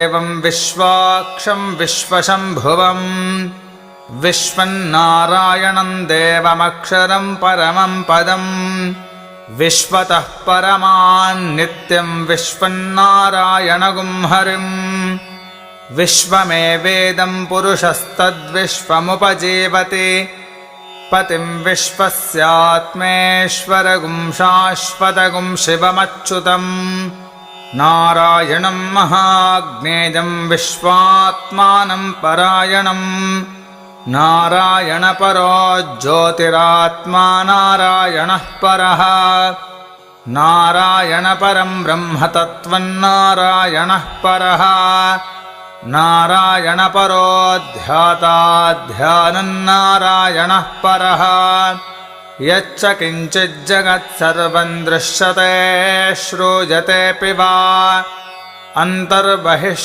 एवं विश्वाक्षं विश्वशम्भुवं विश्वन्नारायणं देवमक्षरं परमं पदं विश्वतः परमान्नित्यं विश्वन्नारायणगुं हरिं विश्वमेवेदं पुरुषस्तद्विश्वमुपजीवति पतिं विश्वस्यात्मेश्वरगुं शाश्वतगुं शिवमच्युतम् नारायणं महाज्ञेयं विश्वात्मानं परायणं नारायणपरो ज्योतिरात्मा नारायणः परः नारायणपरं ब्रह्मतत्त्वन्नारायणः परः नारायणपरो ध्याताध्यानन्नारायणः परः यच्च किञ्चिज्जगत्सर्वं दृश्यते श्रूयतेऽपि वा अन्तर्बहिः